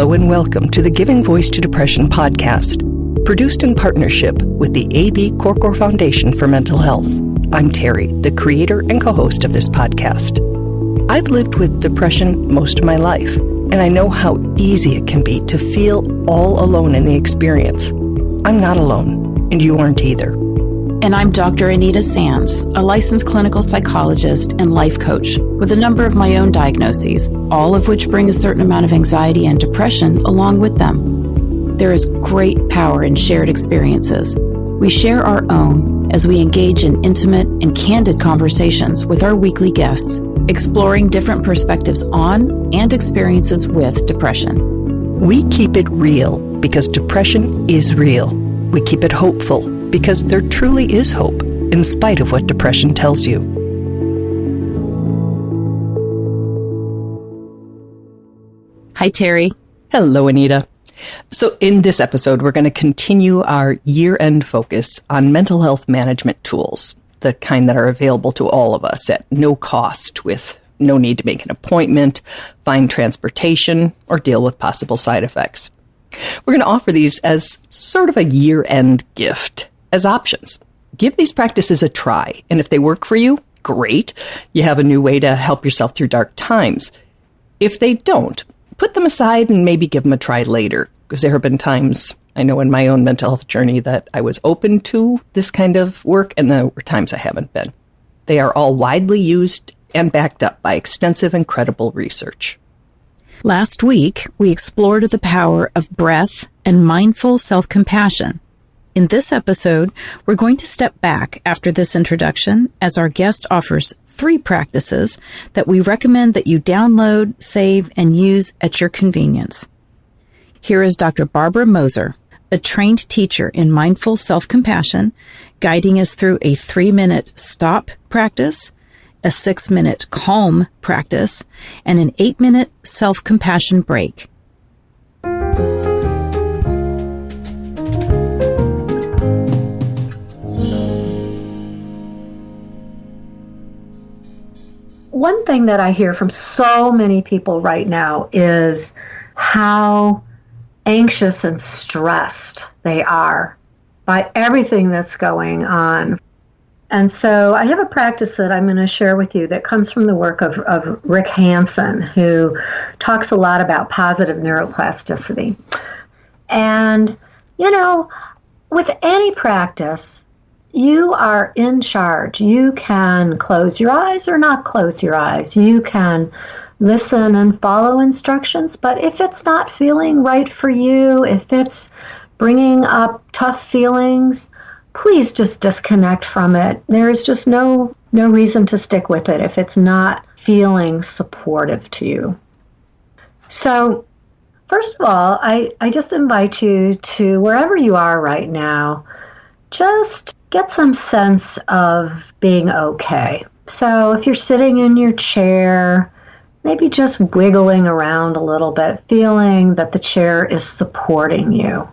Hello and welcome to the Giving Voice to Depression podcast, produced in partnership with the A.B. Korkor Foundation for Mental Health. I'm Terry, the creator and co-host of this podcast. I've lived with depression most of my life, and I know how easy it can be to feel all alone in the experience. I'm not alone, and you aren't either. And I'm Dr. Anita Sands, a licensed clinical psychologist and life coach with a number of my own diagnoses, all of which bring a certain amount of anxiety and depression along with them. There is great power in shared experiences. We share our own as we engage in intimate and candid conversations with our weekly guests, exploring different perspectives on and experiences with depression. We keep it real because depression is real. We keep it hopeful because there truly is hope, in spite of what depression tells you. Hi, Terry. Hello, Anita. So in this episode, we're going to continue our year-end focus on mental health management tools, the kind that are available to all of us at no cost, with no need to make an appointment, find transportation, or deal with possible side effects. We're going to offer these as sort of a year-end gift, as options. Give these practices a try, and if they work for you, great. You have a new way to help yourself through dark times. If they don't, put them aside and maybe give them a try later, because there have been times, I know in my own mental health journey, that I was open to this kind of work, and there were times I haven't been. They are all widely used and backed up by extensive and credible research. Last week, we explored the power of breath and mindful self-compassion. In this episode, we're going to step back after this introduction as our guest offers 3 practices that we recommend that you download, save, and use at your convenience. Here is Dr. Barbara Moser, a trained teacher in mindful self-compassion, guiding us through a 3-minute stop practice, a 6-minute calm practice, and an 8-minute self-compassion break. One thing that I hear from so many people right now is how anxious and stressed they are by everything that's going on. And so I have a practice that I'm going to share with you that comes from the work of Rick Hansen, who talks a lot about positive neuroplasticity. And, you know, with any practice, you are in charge. You can close your eyes or not close your eyes. You can listen and follow instructions, but if it's not feeling right for you, if it's bringing up tough feelings, please just disconnect from it. There is just no reason to stick with it if it's not feeling supportive to you. So, first of all, I just invite you to, wherever you are right now, just get some sense of being okay. So if you're sitting in your chair, maybe just wiggling around a little bit, feeling that the chair is supporting you.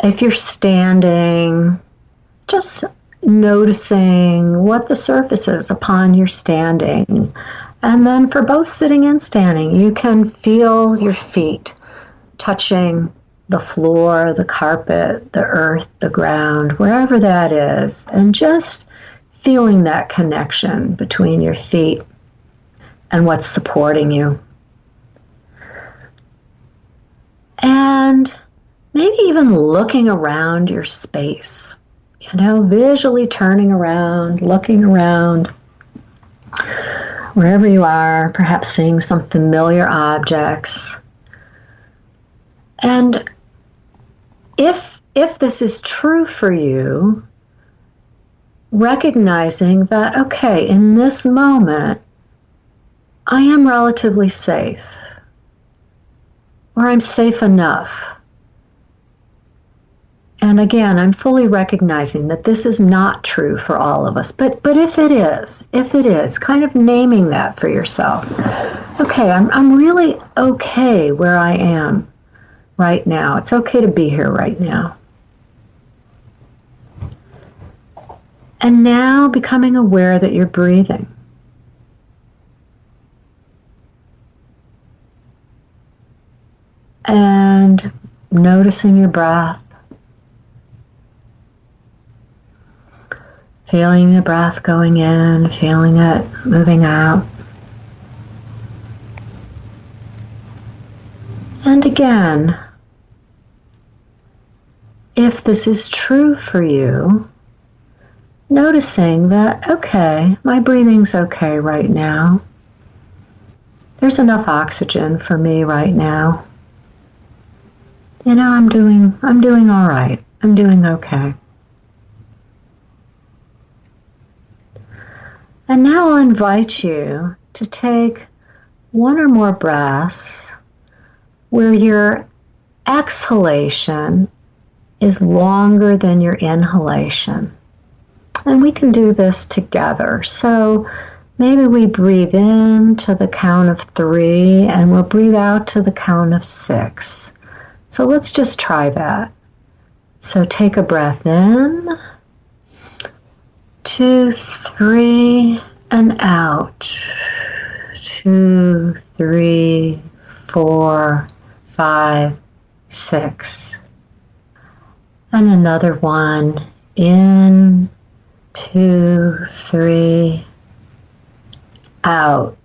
If you're standing, just noticing what the surface is upon your standing. And then for both sitting and standing, you can feel your feet touching the floor, the carpet, the earth, the ground, wherever that is, and just feeling that connection between your feet and what's supporting you. And maybe even looking around your space, visually turning around, looking around, wherever you are, perhaps seeing some familiar objects. And if this is true for you, recognizing that, okay, in this moment, I am relatively safe, or I'm safe enough. And again, I'm fully recognizing that this is not true for all of us. But if it is, kind of naming that for yourself. Okay, I'm really okay where I am right now. It's okay to be here right now. And now becoming aware that you're breathing. and noticing your breath. Feeling the breath going in, feeling it moving out. And again, if this is true for you, noticing that, okay, my breathing's okay right now. There's enough oxygen for me right now. You know, I'm doing all right. I'm doing okay. And now I'll invite you to take one or more breaths where your exhalation is longer than your inhalation. And we can do this together. So maybe we breathe in to the count of 3 and we'll breathe out to the count of 6. So let's just try that. So take a breath in, 2, 3, and out. 2, 3, 4, 5, 6. And another one. In, 2, 3, out.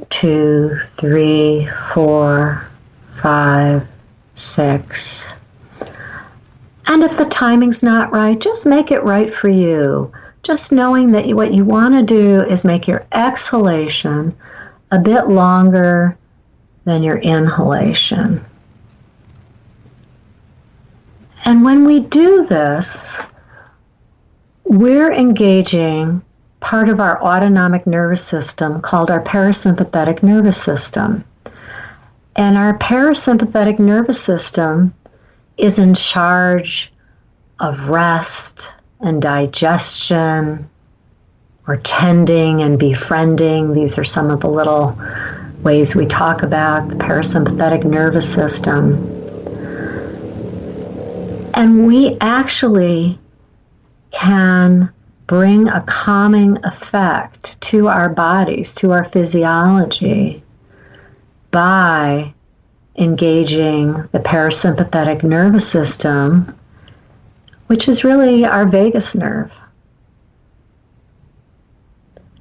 2, 3, 4, 5, 6. And if the timing's not right, just make it right for you. Just knowing that what you want to do is make your exhalation a bit longer than your inhalation. And when we do this, we're engaging part of our autonomic nervous system called our parasympathetic nervous system. And our parasympathetic nervous system is in charge of rest and digestion, or tending and befriending. These are some of the little ways we talk about the parasympathetic nervous system. And we actually can bring a calming effect to our bodies, to our physiology, by engaging the parasympathetic nervous system, which is really our vagus nerve.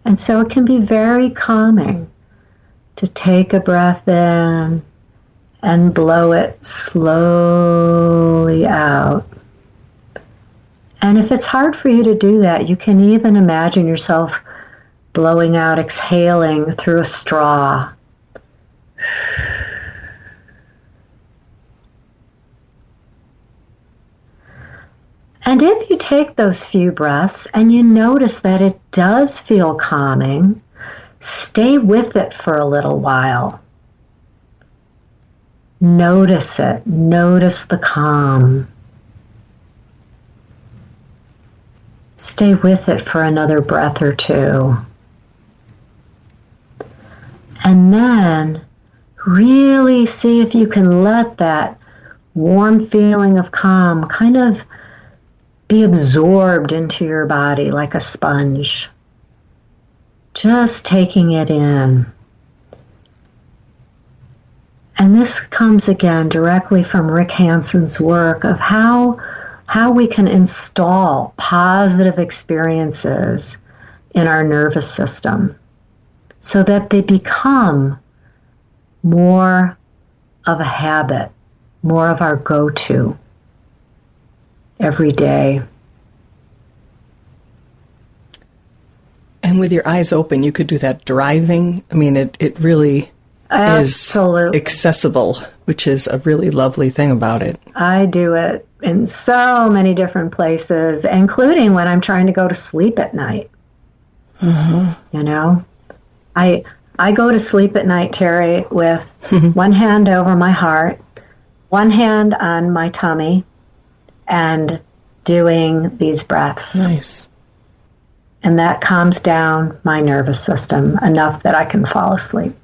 And so it can be very calming to take a breath in and blow it slowly out. And if it's hard for you to do that, you can even imagine yourself blowing out, exhaling through a straw. And if you take those few breaths and you notice that it does feel calming, stay with it for a little while. Notice it. Notice the calm. Stay with it for another breath or two. And then really see if you can let that warm feeling of calm kind of be absorbed into your body like a sponge. Just taking it in. And this comes again directly from Rick Hanson's work of how we can install positive experiences in our nervous system so that they become more of a habit, more of our go-to every day. And with your eyes open, you could do that driving. I mean, it really Absolutely. is accessible, which is a really lovely thing about it. I do it in so many different places, including when I'm trying to go to sleep at night. Uh-huh. You know, I go to sleep at night, Terry, with one hand over my heart, one hand on my tummy, and doing these breaths. Nice. And that calms down my nervous system enough that I can fall asleep.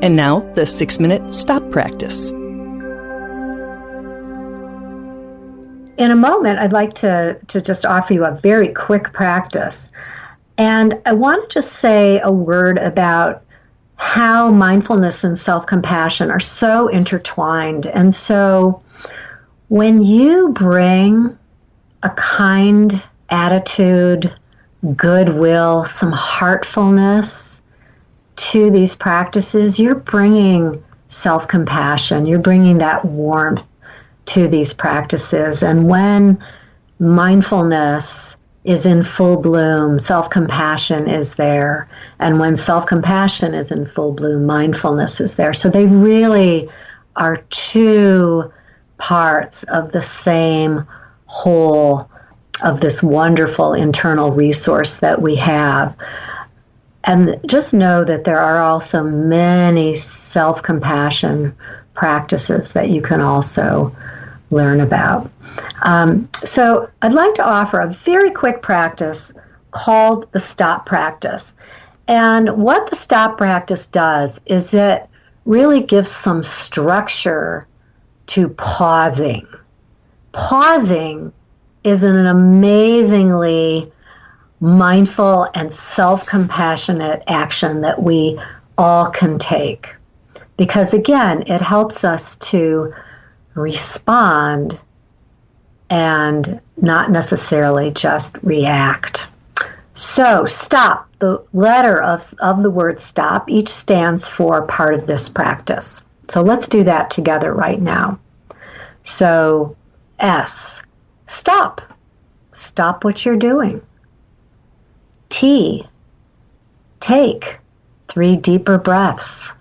And now, the 6-minute stop practice. in a moment, I'd like to just offer you a very quick practice. And I want to just say a word about how mindfulness and self-compassion are so intertwined. And so when you bring a kind attitude, goodwill, some heartfulness to these practices, you're bringing self-compassion, you're bringing that warmth to these practices. And when mindfulness is in full bloom, self-compassion is there. And when self-compassion is in full bloom, mindfulness is there. So they really are two parts of the same whole of this wonderful internal resource that we have. And just know that there are also many self-compassion practices that you can also learn about. So I'd like to offer a very quick practice called the stop practice. And what the stop practice does is it really gives some structure to pausing. Pausing is an amazingly mindful and self-compassionate action that we all can take. Because again, it helps us to respond and not necessarily just react. So stop, the letter of the word stop, each stands for part of this practice. So let's do that together right now. So S, stop. Stop what you're doing. T, take 3 deeper breaths.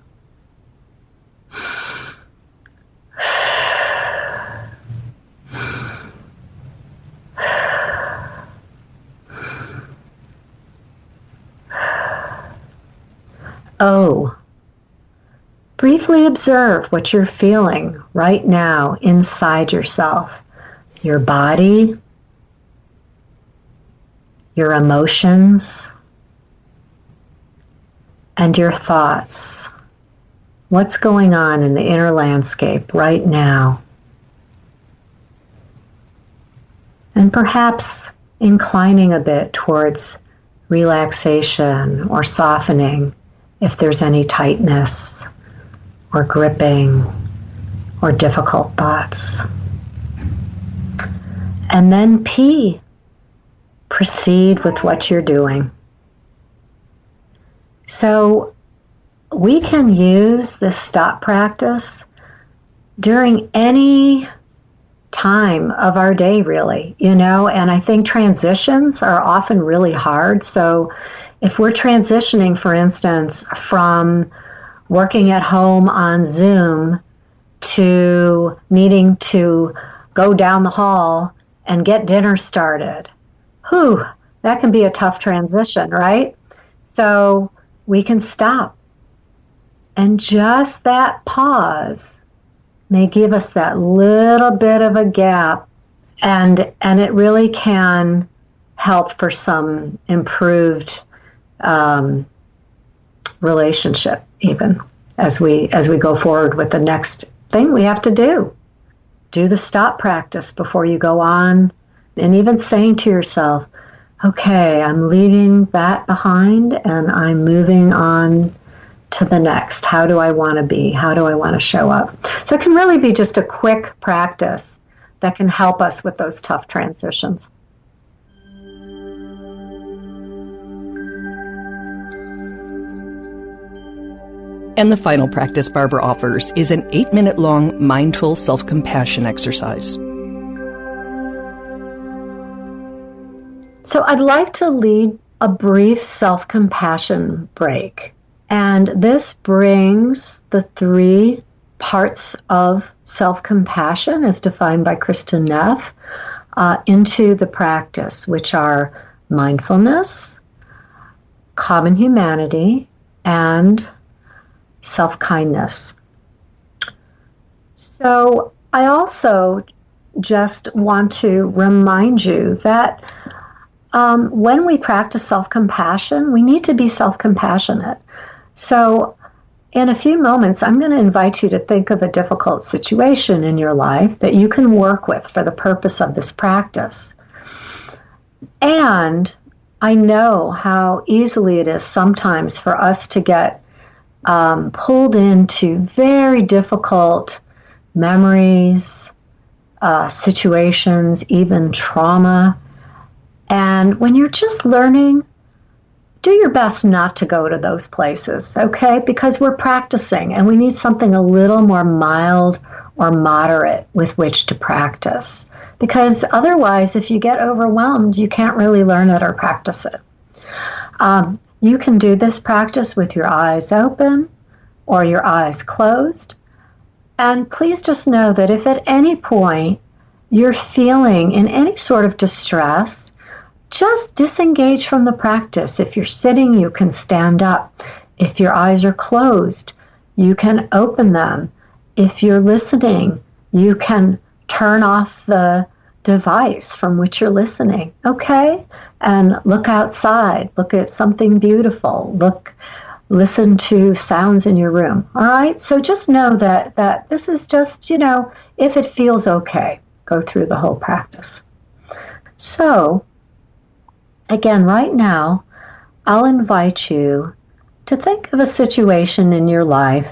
O, briefly observe what you're feeling right now inside yourself, your body, your emotions, and your thoughts. What's going on in the inner landscape right now? And perhaps inclining a bit towards relaxation or softening if there's any tightness or gripping or difficult thoughts. And then P, proceed with what you're doing. So we can use this stop practice during any time of our day, really, and I think transitions are often really hard. So if we're transitioning, for instance, from working at home on Zoom to needing to go down the hall and get dinner started, that can be a tough transition, right? So we can stop. And just that pause may give us that little bit of a gap, and it really can help for some improved relationship, even as we go forward with the next thing we have to do. Do the stop practice before you go on, and even saying to yourself, okay, I'm leaving that behind and I'm moving on to the next. How do I want to be? How do I want to show up? So it can really be just a quick practice that can help us with those tough transitions. And the final practice Barbara offers is an 8-minute-long mindful self-compassion exercise. So I'd like to lead a brief self-compassion break. And this brings the 3 parts of self-compassion, as defined by Kristen Neff, into the practice, which are mindfulness, common humanity, and self-kindness. So I also just want to remind you that when we practice self-compassion, we need to be self-compassionate. So in a few moments, I'm going to invite you to think of a difficult situation in your life that you can work with for the purpose of this practice. And I know how easily it is sometimes for us to get pulled into very difficult memories, situations, even trauma. And when you're just learning, do your best not to go to those places, okay? Because we're practicing and we need something a little more mild or moderate with which to practice. Because otherwise, if you get overwhelmed, you can't really learn it or practice it. You can do this practice with your eyes open or your eyes closed. And please just know that if at any point you're feeling in any sort of distress, just disengage from the practice. If you're sitting, you can stand up. If your eyes are closed, you can open them. If you're listening, you can turn off the device from which you're listening, okay? And look outside, look at something beautiful, listen to sounds in your room, all right? So just know that this is just, if it feels okay, go through the whole practice. So, again, right now, I'll invite you to think of a situation in your life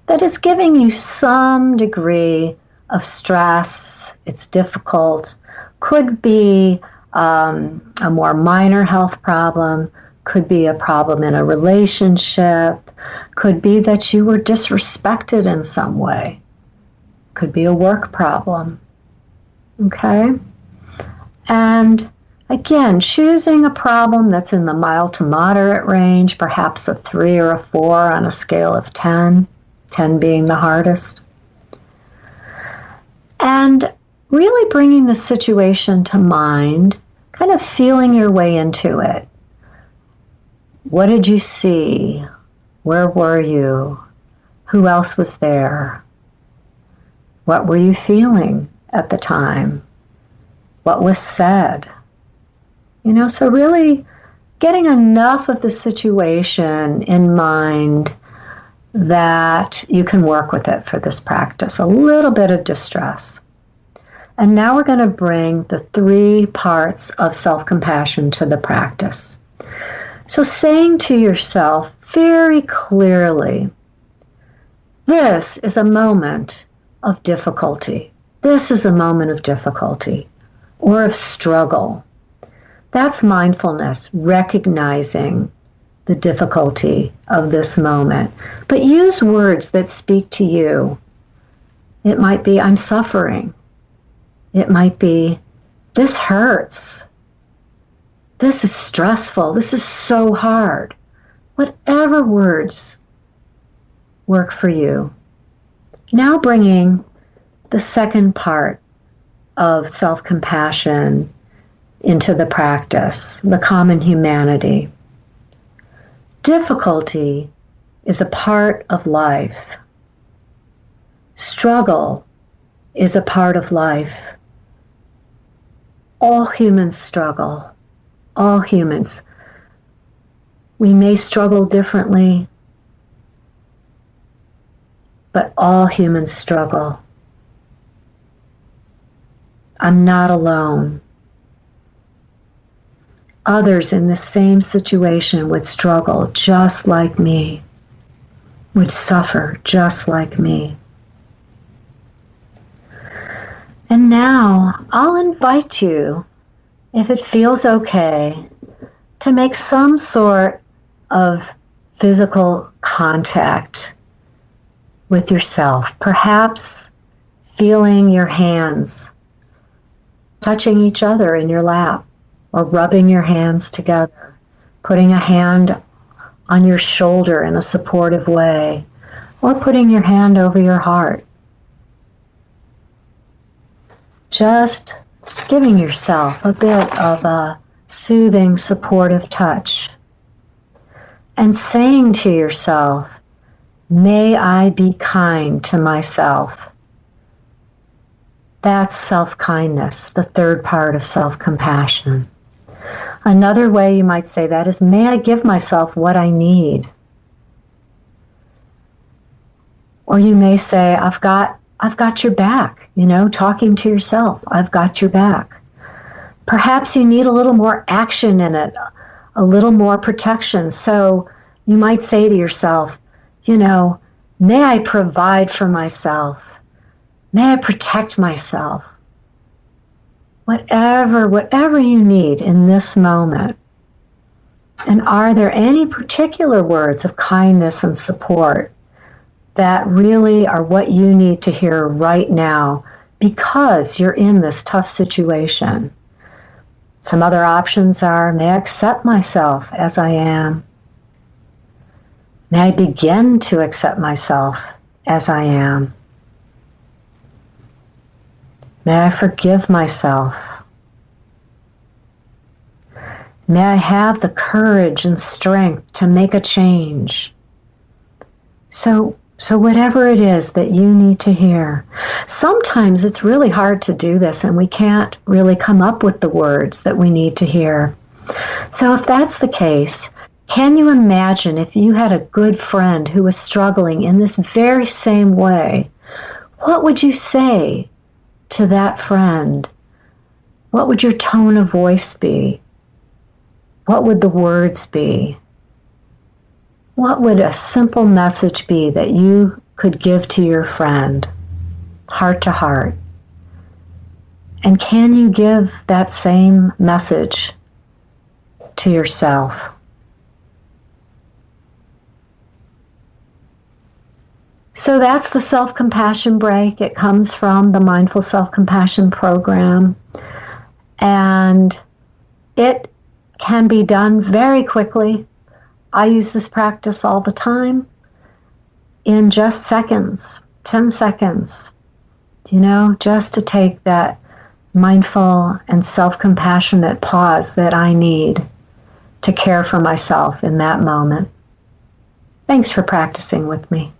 that is giving you some degree of stress. It's difficult. Could be a more minor health problem. Could be a problem in a relationship. Could be that you were disrespected in some way. Could be a work problem. Okay? And again, choosing a problem that's in the mild to moderate range, perhaps a 3 or a 4 on a scale of 10, 10 being the hardest. And really bringing the situation to mind, kind of feeling your way into it. What did you see? Where were you? Who else was there? What were you feeling at the time? What was said? So really getting enough of the situation in mind that you can work with it for this practice, a little bit of distress. And now we're going to bring the 3 parts of self-compassion to the practice. So saying to yourself very clearly, this is a moment of difficulty. This is a moment of difficulty or of struggle. That's mindfulness, recognizing the difficulty of this moment. But use words that speak to you. It might be, I'm suffering. It might be, this hurts. This is stressful. This is so hard. Whatever words work for you. Now bringing the second part of self-compassion into the practice, the common humanity. Difficulty is a part of life. Struggle is a part of life. All humans struggle. All humans. We may struggle differently, but all humans struggle. I'm not alone. Others in the same situation would struggle just like me, would suffer just like me. And now I'll invite you, if it feels okay, to make some sort of physical contact with yourself. Perhaps feeling your hands touching each other in your lap, or rubbing your hands together, putting a hand on your shoulder in a supportive way, or putting your hand over your heart. Just giving yourself a bit of a soothing, supportive touch. And saying to yourself, may I be kind to myself. That's self-kindness, the third part of self-compassion. Another way you might say that is, may I give myself what I need. Or you may say, I've got your back, talking to yourself, I've got your back. Perhaps you need a little more action in it, a little more protection. So you might say to yourself, may I provide for myself? May I protect myself? Whatever you need in this moment. And are there any particular words of kindness and support that really are what you need to hear right now because you're in this tough situation? Some other options are, may I accept myself as I am? May I begin to accept myself as I am? May I forgive myself? May I have the courage and strength to make a change? So whatever it is that you need to hear. Sometimes it's really hard to do this and we can't really come up with the words that we need to hear. So if that's the case, can you imagine if you had a good friend who was struggling in this very same way? What would you say to that friend? What would your tone of voice be? What would the words be? What would a simple message be that you could give to your friend, heart to heart? And can you give that same message to yourself? So that's the self-compassion break. It comes from the Mindful Self-Compassion program. And it can be done very quickly. I use this practice all the time in just seconds, 10 seconds, just to take that mindful and self-compassionate pause that I need to care for myself in that moment. Thanks for practicing with me.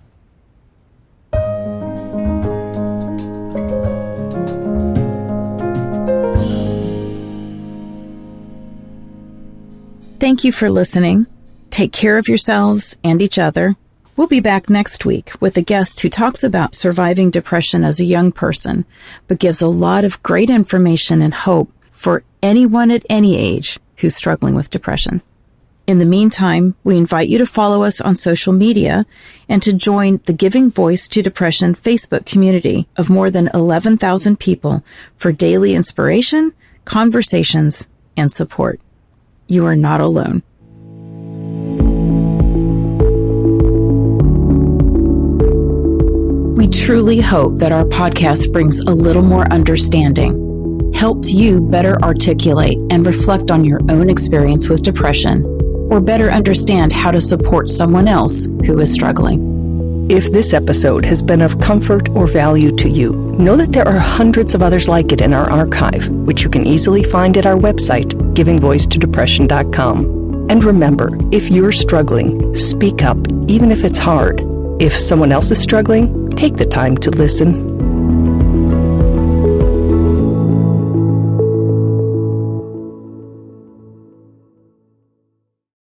Thank you for listening. Take care of yourselves and each other. We'll be back next week with a guest who talks about surviving depression as a young person, but gives a lot of great information and hope for anyone at any age who's struggling with depression. In the meantime, we invite you to follow us on social media and to join the Giving Voice to Depression Facebook community of more than 11,000 people for daily inspiration, conversations, and support. You are not alone. We truly hope that our podcast brings a little more understanding, helps you better articulate and reflect on your own experience with depression, or better understand how to support someone else who is struggling. If this episode has been of comfort or value to you, know that there are hundreds of others like it in our archive, which you can easily find at our website, givingvoicetodepression.com. And remember, if you're struggling, speak up, even if it's hard. If someone else is struggling, take the time to listen.